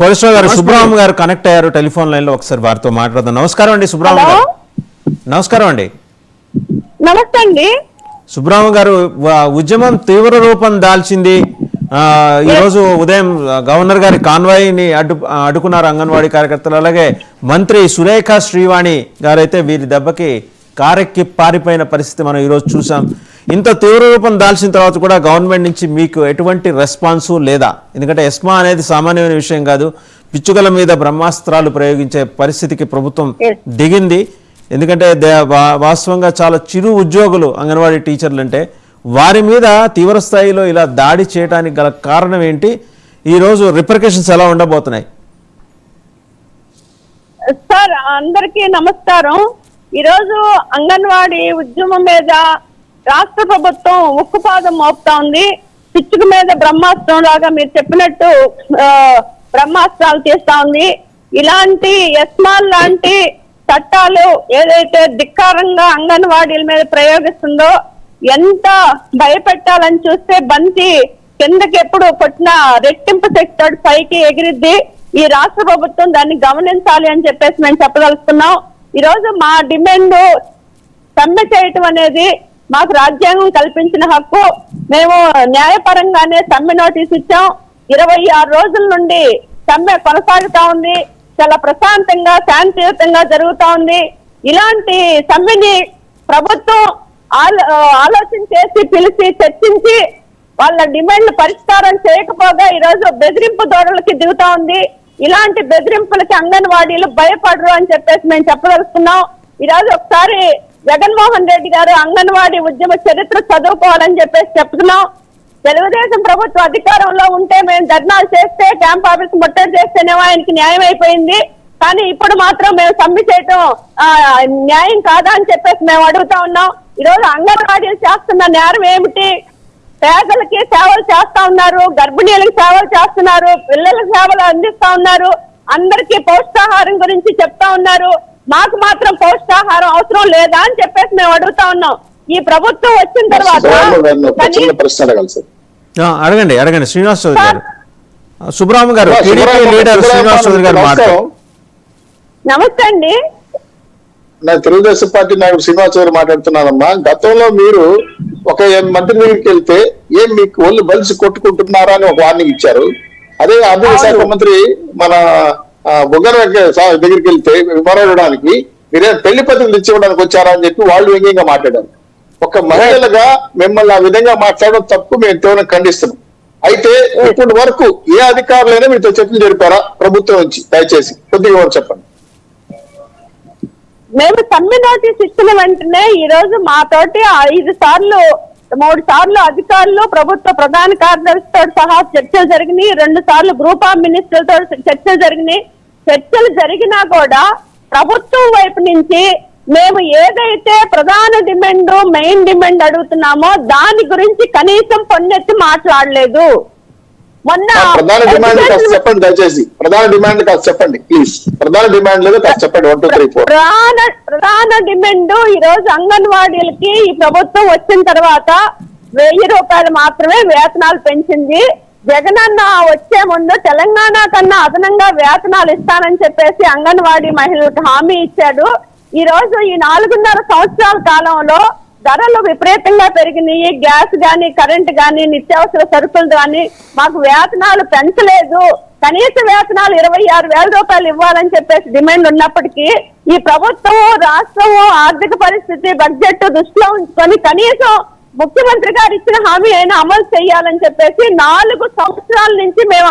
కోటేశ్వర గారు సుబ్రహ్మణ్యం గారు కనెక్ట్ అయ్యారు టెలిఫోన్ లైన్ లో, ఒకసారి వారితో మాట్లాడదాం. నమస్కారం అండి సుబ్రహ్మణ్యం గారు. నమస్కారం అండి. నమస్తే అండి. సుబ్రహ్మణ్యం గారు, ఉద్యమం తీవ్ర రూపం దాల్చింది. ఈ రోజు ఉదయం గవర్నర్ గారి కాన్వాయ్ని అడ్డుకున్నారు అంగన్వాడీ కార్యకర్తలు. అలాగే మంత్రి సురేఖ శ్రీవాణి గారైతే వీరి దెబ్బకి కారెక్కి పారిపోయిన పరిస్థితి మనం ఈరోజు చూసాం. ఇంత తీవ్ర రూపం దాల్చిన తర్వాత కూడా గవర్నమెంట్ నుంచి మీకు ఎటువంటి రెస్పాన్సు లేదా? ఎందుకంటే ఎస్మా అనేది సామాన్యమైన విషయం కాదు. పిచ్చుకల మీద బ్రహ్మాస్త్రాలు ప్రయోగించే పరిస్థితికి ప్రభుత్వం దిగింది. ఎందుకంటే వాస్తవంగా చాలా చిరు ఉద్యోగులు అంగన్వాడీ టీచర్లు అంటే, వారి మీద తీవ్ర స్థాయిలో ఇలా దాడి చేయడానికి గల కారణం ఏంటి? ఈరోజు రిపర్కషన్స్ ఎలా ఉండబోతున్నాయి? సార్ అందరికీ నమస్కారం. ఈరోజు అంగన్వాడీ ఉద్యమం మీద రాష్ట్ర ప్రభుత్వం ఉక్కుపాదం మోపుతా ఉంది. పిచ్చుక మీద బ్రహ్మాస్త్రం లాగా మీరు చెప్పినట్టు బ్రహ్మాస్త్రాలు తీస్తా ఉంది. ఇలాంటి ఎస్మాల్ లాంటి చట్టాలు ఏదైతే ధిక్కారంగా అంగన్వాడీల మీద ప్రయోగిస్తుందో, ఎంత భయపెట్టాలని చూస్తే బంతి కిందకి ఎప్పుడు కొట్టిన రెట్టింపు శక్తి పైకి ఎగిరిద్ది. ఈ రాష్ట్ర ప్రభుత్వం దాన్ని గమనించాలి అని చెప్పేసి మేము చెప్పదలుచుకున్నాం. ఈరోజు మా డిమాండ్ సమ్మె చేయటం అనేది మాకు రాజ్యాంగం కల్పించిన హక్కు. మేము న్యాయపరంగానే సమ్మె నోటీస్ ఇచ్చాం. 26 రోజుల నుండి సమ్మె కొనసాగుతా ఉంది. చాలా ప్రశాంతంగా శాంతియుతంగా జరుగుతా ఉంది. ఇలాంటి సమ్మెని ప్రభుత్వం ఆలోచన చేసి పిలిచి చర్చించి వాళ్ళ డిమాండ్లు పరిష్కారం చేయకపోగా ఈరోజు బెదిరింపు ధోరణులకి దిగుతా ఉంది. ఇలాంటి బెదిరింపులకి అంగన్వాడీలు భయపడరు అని చెప్పేసి మేము చెప్పదలుచుకున్నాం. ఈరోజు ఒకసారి జగన్మోహన్ రెడ్డి గారు అంగన్వాడీ ఉద్యమ చరిత్ర చదువుకోవాలని చెప్పేసి చెప్తున్నాం. తెలుగుదేశం ప్రభుత్వం అధికారంలో ఉంటే మేము ధర్నాలు చేస్తే, క్యాంప్ ఆఫీస్ ముట్టడి చేస్తేనేమో ఆయనకి న్యాయం అయిపోయింది. కానీ ఇప్పుడు మాత్రం మేము సమ్మె చేయటం న్యాయం కాదా అని చెప్పేసి మేము అడుగుతా ఉన్నాం. ఈరోజు అంగన్వాడీలు చేస్తున్న నేరం ఏమిటి? పేదలకి సేవలు చేస్తా ఉన్నారు, గర్భిణీలకు సేవలు చేస్తున్నారు, పిల్లలకు సేవలు అందిస్తా ఉన్నారు, అందరికీ పౌష్టాహారం గురించి చెప్తా ఉన్నారు. మాకు మాత్రం పౌష్టాహారం అవసరం లేదా అని చెప్పేసి మేము అడుగుతా ఉన్నాం. ఈ ప్రభుత్వం వచ్చిన తర్వాత అడగండి శ్రీనివాస్ చౌదరి గారు. సుబ్రహ్మణ్యం గారు, టీడీపీ లీడర్ శ్రీనివాస్ చౌదరి గారు మాట్లాడారు. నమస్తే అండి. నేను తెలుగుదేశం పార్టీ నాయకుడు శ్రీనివాస్ చౌదరి మాట్లాడుతున్నానమ్మా. గతంలో మీరు ఒక మంత్రి దగ్గరికి వెళ్తే ఏం మీకు ఒళ్ళు బలిసి కొట్టుకుంటున్నారా అని ఒక వార్నింగ్ ఇచ్చారు. అదే ఆర్థిక శాఖ మంత్రి మన బుగ్గన దగ్గరికి వెళ్తే వివరించడానికి మీరే పెళ్లి పత్రికలు ఇచ్చివ్వడానికి వచ్చారా అని చెప్పి వాళ్ళు వ్యంగ్యంగా మాట్లాడారు. ఒక మహిళలుగా మిమ్మల్ని ఆ విధంగా మాట్లాడడం తప్పు, మేము తీవ్రంగా ఖండిస్తున్నాం. అయితే ఇప్పటి వరకు ఏ అధికారులైనా మీతో చర్చలు జరిపారా ప్రభుత్వం నుంచి? దయచేసి కొద్దిగా చెప్పండి. మేము సమ్మె నోటీస్ ఇచ్చిన వెంటనే ఈ రోజు మాతోటి 3 సార్లు అధికారులు, ప్రభుత్వ ప్రధాన కార్యదర్శితో సహా చర్చలు జరిగినాయి. 2 సార్లు గ్రూప్ ఆఫ్ మినిస్టర్లతో చర్చలు జరిగినాయి. చర్చలు జరిగినా కూడా ప్రభుత్వం వైపు నుంచి మేము ఏదైతే ప్రధాన డిమాండ్, మెయిన్ డిమాండ్ అడుగుతున్నామో దాని గురించి కనీసం పొన్నెత్తి మాట్లాడలేదు. మొన్న ప్రధాన డిమాండ్ చెప్పండి దయచేసి. ప్రధాన డిమాండ్ కాదు చెప్పండి ప్లీజ్. ప్రధాన డిమాండ్ లేదు చెప్పండి. 1 2 3 4 ప్రధాన డిమాండ్ ఈ రోజు అంగన్వాడీలకి ఈ ప్రభుత్వం వచ్చిన తర్వాత 1000 రూపాయలు మాత్రమే వేతనాలు పెంచింది. జగనన్న వచ్చే ముందు తెలంగాణ కన్నా అదనంగా వేతనాలు ఇస్తానని చెప్పేసి అంగన్వాడీ మహిళలకు హామీ ఇచ్చాడు. ఈ రోజు ఈ 4.5 సంవత్సరాల కాలంలో ధరలు విపరీతంగా పెరిగినాయి. గ్యాస్ గాని, కరెంట్ గాని, నిత్యావసర సరుకులు గాని మాకు వేతనాలు పెంచలేదు. కనీస వేతనాలు 26,000 రూపాయలు ఇవ్వాలని చెప్పేసి డిమాండ్ ఉన్నప్పటికీ ఈ ప్రభుత్వం, రాష్ట్రము ఆర్థిక పరిస్థితి, బడ్జెట్ దృష్టిలో ఉంచుకొని కనీసం ముఖ్యమంత్రి గారు ఇచ్చిన హామీ అయినా అమలు చేయాలని చెప్పేసి 4 సంవత్సరాల నుంచి మేము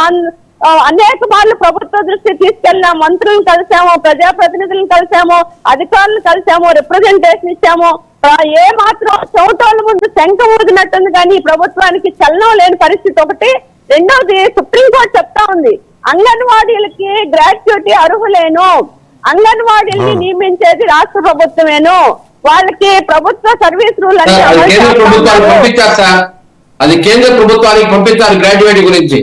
అనేక మార్లు ప్రభుత్వ దృష్టికి తీసుకెళ్ళాము. మంత్రులను కలిసాము, ప్రజాప్రతినిధులను కలిసాము, అధికారులను కలిసాము, రిప్రజెంటేషన్ ఇచ్చాము. ఏ మాత్రం చౌటోళ్ళ ముందు శంఖ ఊదినట్టుంది కానీ ఈ ప్రభుత్వానికి చలనం లేని పరిస్థితి ఒకటి. రెండవది, సుప్రీంకోర్టు చెప్తా ఉంది అంగన్వాడీలకి గ్రాట్యుటీ అర్హులేను, అంగన్వాడీల్ని నియమించేది రాష్ట్ర ప్రభుత్వమేను, వాళ్ళకి ప్రభుత్వ సర్వీస్ రూల్ అది కేంద్ర ప్రభుత్వానికి పంపించాలి గ్రాడ్యుయేట్ గురించి.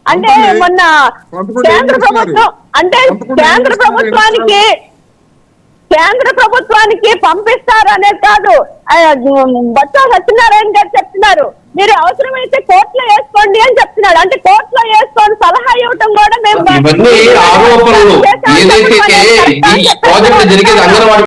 అంటే మొన్న కేంద్ర ప్రభుత్వం అంటే కేంద్ర ప్రభుత్వానికి పంపిస్తారు అనేది కాదు. బొత్స సత్యనారాయణ గారు చెప్తున్నారు మీరు అవసరమైతే కోర్టులో వేసుకోండి అని చెప్తున్నాడు. అంటే కోర్టులో వేసుకొని సలహా ఇవ్వటం కూడా మేము ఇవన్నీ ఆరోపణలు. ఏదైతే ఈ ప్రాజెక్ట్ జరిగేది అంగన్వాడీ